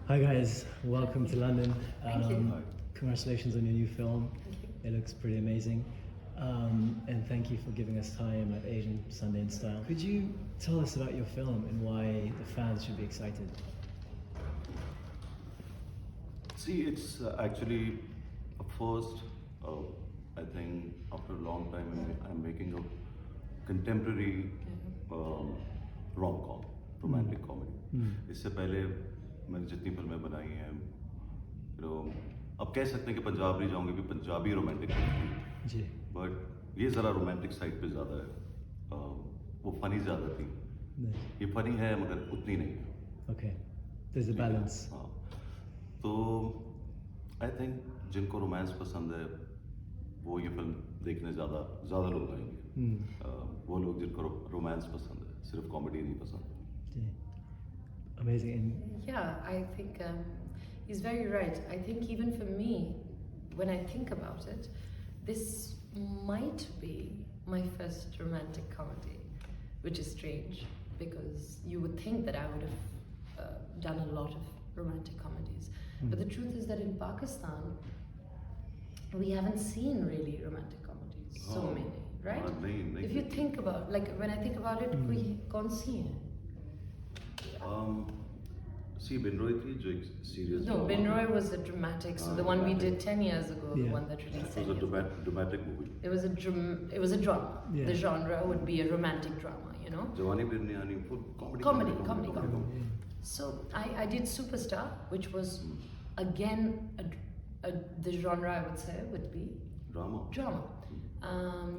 Hi guys, welcome to London. Thank you. Congratulations on your new film. Thank you. It looks pretty amazing. And thank you for giving us time at Asian Sunday in Style. Could you tell us about your film and why the fans should be excited? See, it's actually a first, I think, after a long time, I'm making a contemporary rom-com, romantic comedy. इससे पहले मैंने जितनी फिल्में बनाई हैं, अब कह सकते हैं कि पंजाब नहीं जाऊंगे कि पंजाबी रोमांटिक फिल्म जी. बट ये ज़रा रोमांटिक साइड पे ज़्यादा है, वो फनी ज़्यादा थी, ये फनी है मगर उतनी नहीं है. Okay, there's a balance. हाँ, तो आई थिंक जिनको रोमांस पसंद है वो ये फिल्म देखने ज़्यादा लोग आएंगे. वो लोग जिनको रोमांस पसंद है, सिर्फ कॉमेडी नहीं पसंद. Amazing. Yeah, I think he's very right. I think even for me, when I think about it, this might be my first romantic comedy, which is strange because you would think that I would have done a lot of romantic comedies. But the truth is that in Pakistan, we haven't seen really romantic comedies, so many, right? If you think about, like when I think about it, we kaun si hai? See, Binroy थी जो एक serious. No, Binroy was a dramatic. So the one we did 10 years ago, the one that released. It was a dramatic movie. It was a drama. Yeah. The genre would be a romantic drama, you know. जवानी फिर नहीं आनी, full Comedy. So I did Superstar, which was again the genre I would say would be drama.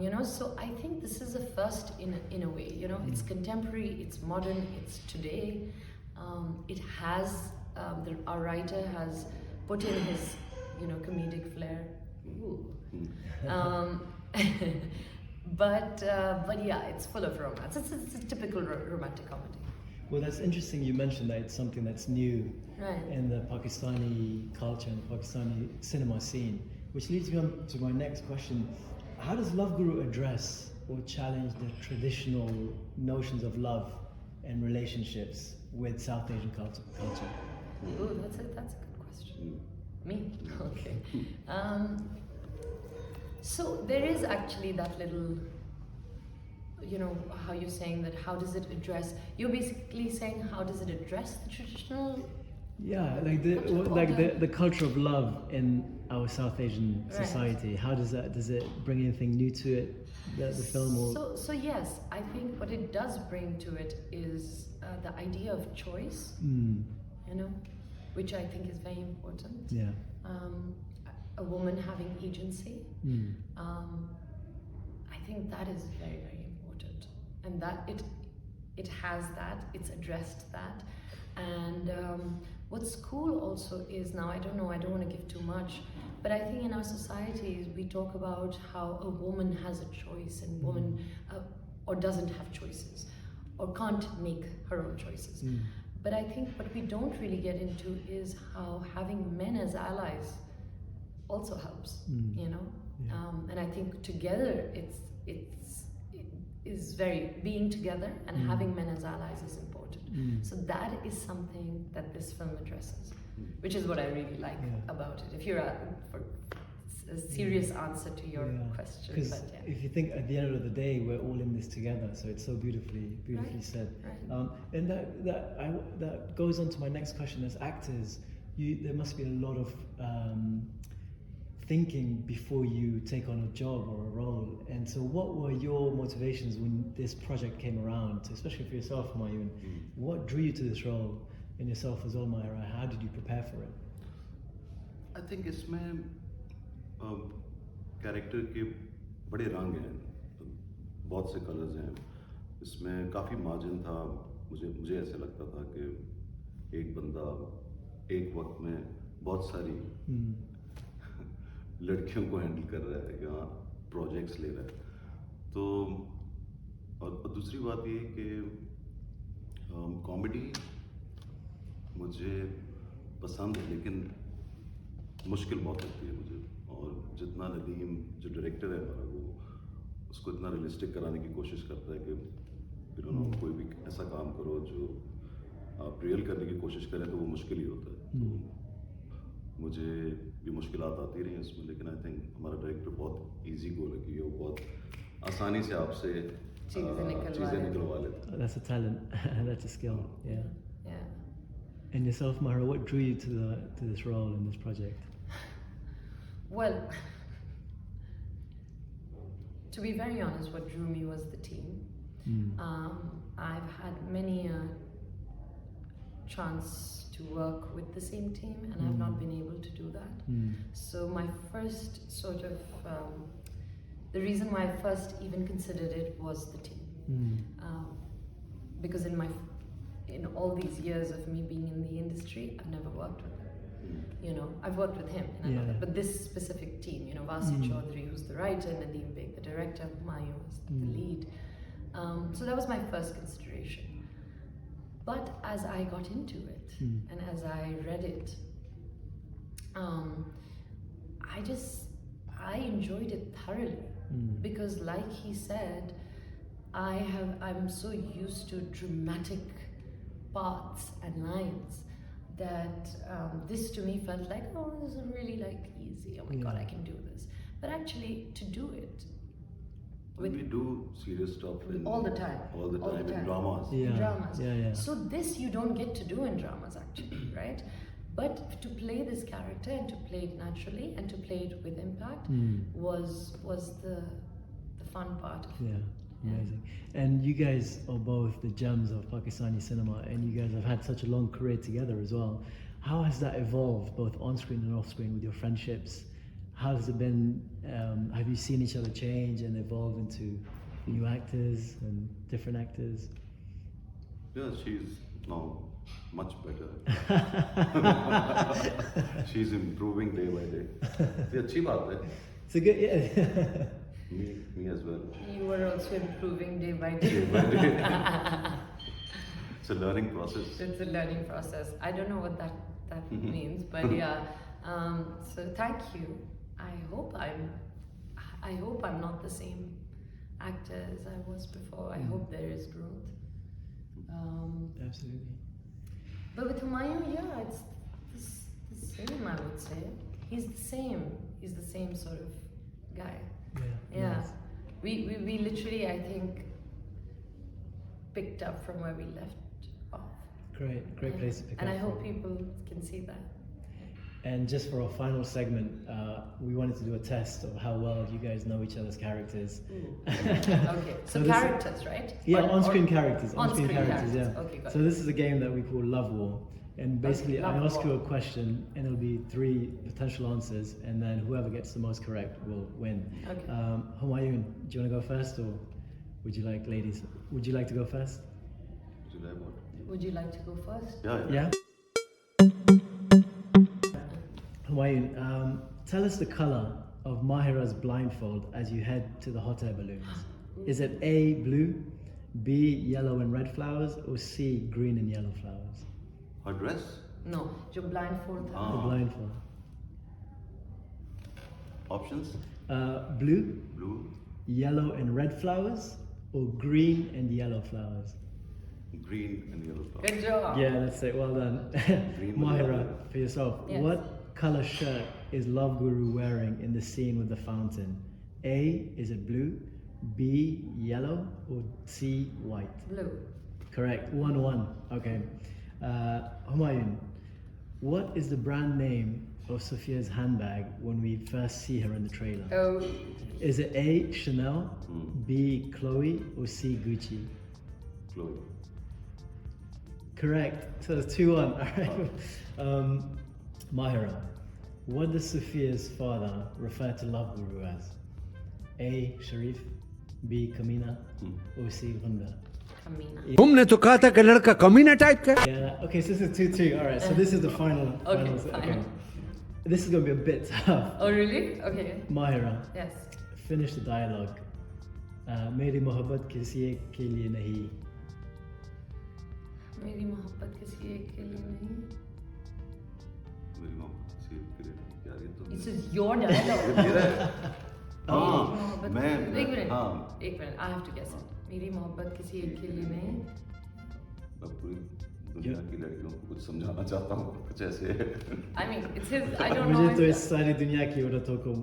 You know, so I think this is a first in a way. You know, it's contemporary, it's modern, it's today. It has our writer has put in his, you know, comedic flair. But yeah, it's full of romance. It's a typical romantic comedy. Well, that's interesting you mentioned that it's something that's new in the Pakistani culture and the Pakistani cinema scene, which leads me on to my next question. How does Love Guru address or challenge the traditional notions of love and relationships with South Asian culture? Oh, that's a good question. Me? Okay. So there is actually that little, you know, how you're saying that, how does it address, you're basically saying how does it address the traditional? Yeah, like the culture of love in our South Asian society. How does it bring anything new to it, the film? Or? So yes, I think what it does bring to it is the idea of choice, you know, which I think is very important. Yeah. A woman having agency. I think that is very, very important, and that it has that, it's addressed that. And what's cool also is, now I don't know, I don't want to give too much, but I think in our societies we talk about how a woman has a choice and woman or doesn't have choices or can't make her own choices. But I think what we don't really get into is how having men as allies also helps, you know. And I think together it is very, being together and having men as allies is important. So that is something that this film addresses, which is what I really like about it. If you're for a serious answer to your question. Because if you think at the end of the day, we're all in this together, so it's so beautifully said. Right. And that goes on to my next question. As actors, there must be a lot of thinking before you take on a job or a role. And so what were your motivations when this project came around, especially for yourself, Humayun? What drew you to this role, and yourself as well, Mahira? How did you prepare for it? I think इसमें character के बड़े रंग हैं, बहुत से colours हैं. इसमें काफ़ी मार्जिन था. मुझे ऐसे लगता था कि एक बंदा एक वक्त में बहुत सारी लड़कियों को हैंडल कर रहा है, या प्रोजेक्ट्स ले रहा है. तो और दूसरी बात ये कि कॉमेडी मुझे पसंद है, लेकिन मुश्किल बहुत लगती है मुझे. और जितना नदीम जो डायरेक्टर है हमारा, वो उसको इतना रियलिस्टिक कराने की कोशिश करता है कि कोई भी ऐसा काम करो जो आप रियल करने की कोशिश करें तो वो मुश्किल ही होता है। तो मुझे भी मुश्किलात आती रही हैं इसमें, लेकिन आई थिंक हमारा डायरेक्टर बहुत इजी गोल है कि वो बहुत आसानी से आपसे चीज़ें निकलवा लेता है। That's a talent. That's a skill. Yeah. Yeah. And yourself, Mahira, what drew you to this role in this project? Well, to be very honest, what drew me was the team. I've had many a chance to work with the same team, and I've not been able to do that. So my first sort of the reason why I first even considered it was the team, because in all these years of me being in the industry, I've never worked with him. You know, I've worked with him, and I know that, but this specific team, you know, Vasi Chaudhary, who's the writer, Nadeem Beg, the director, Humayun was the lead. So that was my first consideration. But as I got into it, and as I read it, I enjoyed it thoroughly, because like he said, I'm so used to dramatic parts and lines that this to me felt like, oh, this is really like easy, oh my god, I can do this. But actually to do it we do serious stuff all the time in dramas. In dramas. Yeah. So this you don't get to do in dramas actually, right? But to play this character and to play it naturally and to play it with impact was the fun part of it. Amazing. And you guys are both the gems of Pakistani cinema, and you guys have had such a long career together as well. How has that evolved, both on screen and off screen, with your friendships? How has it been? Have you seen each other change and evolve into new actors and different actors? Yeah, she's now much better. She's improving day by day. ये अच्छी बात है. It's a good, yeah. Me as well. You were also improving day by day. It's a learning process. It's a learning process. I don't know what that means, but yeah. So thank you. I hope I'm not the same actor as I was before. I hope there is growth. Absolutely. But with Humayun, yeah, it's the same, I would say. He's the same. He's the same sort of guy. Yeah. Nice. We literally, I think, picked up from where we left off. Great place to pick up. And I hope from. people can see that. And just for our final segment, we wanted to do a test of how well you guys know each other's characters. Okay, so characters, right? Yeah, on-screen characters. On-screen characters, yeah. Okay, got so this is a game that we call Love War. And basically, I ask you a question, and it'll be 3 potential answers, and then whoever gets the most correct will win. Okay. Humayun, do you want to go first, or would you like, ladies? Would you like to go first? Would you like what? Would you like to go first? Yeah. Humayun, tell us the color of Mahira's blindfold as you head to the hot air balloons. Is it A, blue, B, yellow and red flowers, or C, green and yellow flowers? Her dress? No, जो blindfold था. The blindfold. Options? Blue, yellow and red flowers, or green and yellow flowers? Green and yellow flowers. Good job. Yeah, that's it. Well done. Mahira, for yourself. Yes. What color shirt is Love Guru wearing in the scene with the fountain? A, is it blue? B, yellow? Or C, white? Blue. Correct. 1-1. Okay. Humayun, what is the brand name of Sophia's handbag when we first see her in the trailer? Oh. Is it A, Chanel, B, Chloe, or C, Gucci? Chloe. Correct. So it's 2-1. All right. Mahira, what does Sophia's father refer to Love Guru as? A, Sharif, B, Kamina, or C, Gunda? Kamina. तुमने तो कहा था कि लड़का कमीना type का. Yeah. Okay, so this is 2-2. All right. So this is the final. Okay, final. fine. This is gonna be a bit tough. Oh really? Okay. Mahira, Yes. finish the dialogue. मेरी मोहब्बत किसी एक के लिए नहीं. मेरी मोहब्बत किसी एक के लिए नहीं. मेरी मोहब्बत किसी के लिए नहीं. यार ये तो This is your dialogue. हाँ मैं एक मिनट. हाँ एक minute. I have to guess it. मेरी मोहब्बत किसी एक के लिए नहीं. मैं पूरी दुनिया की लड़कियों को कुछ समझाना चाहता हूँ कुछ ऐसे I mean, it's his. I don't know. मुझे तो if- इस सारी दुनिया की औरतों को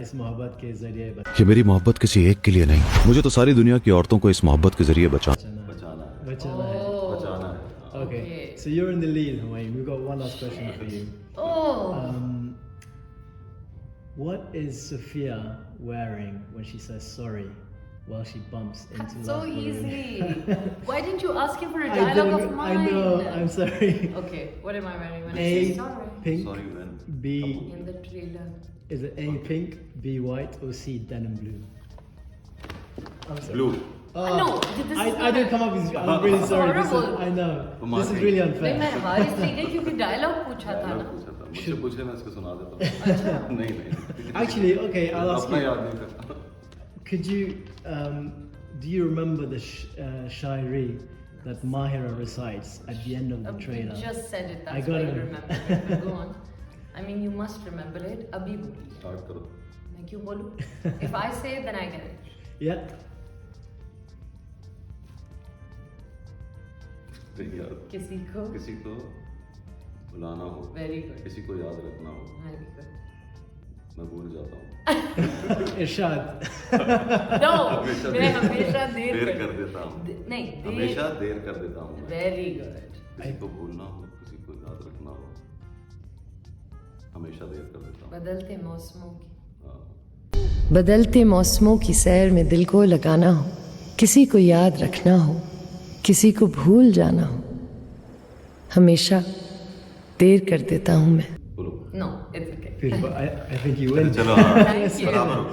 इस मोहब्बत के जरिए ये मेरी मोहब्बत किसी एक के लिए नहीं, मुझे तो सारी दुनिया की औरतों को इस मोहब्बत के जरिए बचा बचाना है बचाना है. Oh. बचाना है Okay. Okay. So you're in the lead, Humayun. We've got one last question for you. Oh. What is Sophia wearing when she says sorry while she bumps into So Love Guru? easy. Why didn't you ask him for a I dialogue of don't. mine? I know. I'm sorry. Okay, what am I wearing when I say A sorry? pink. Sorry, man. B In the trailer. is it A pink, B white, or C denim blue? I'm sorry. Blue No, this is I didn't come up with. I'm really sorry. This is, horrible. I know. Come on, This is hey. really नहीं unfair. मैं हार इसलिए गई क्योंकि dialogue पूछा था ना. पूछा था मुझसे पूछे मैं इसको सुना देता हूँ नहीं Actually, okay. I'll ask अपना you. याद नहीं करता Could you? Do you remember the shairi that Mahira recites at the end of the You trailer? just said it. I That's got why it. you remember it. But go on. I mean, you must remember it. अभी बोलिए. Start करो मैं क्यों बोलूँ? If I say it, then I get it. Yeah. नहीं यार किसी को बुलाना हो Very good. किसी को याद रखना हो Very good. मैं भूल जाता हूँ Irshad. No, मैं हमेशा देर कर देता हूँ नहीं हमेशा देर कर देता हूँ मैं। Very good. किसी को भूलना हो किसी को याद रखना हो हमेशा देर कर देता हूँ बदलते मौसमों की हाँ। बदलते मौसमों की सैर में दिल को लगाना हो, किसी को याद रखना हो, किसी को भूल जाना हो, हमेशा देर कर देता हूँ मैं. बोलो No, it's okay. Beautiful. I think you win. चलो हाँ Thank you. बराबर हो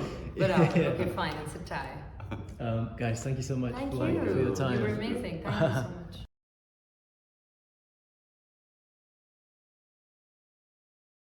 But okay, fine, it's a tie. Guys, thank you so much Thank for you. your time. You were amazing. Thank you so much.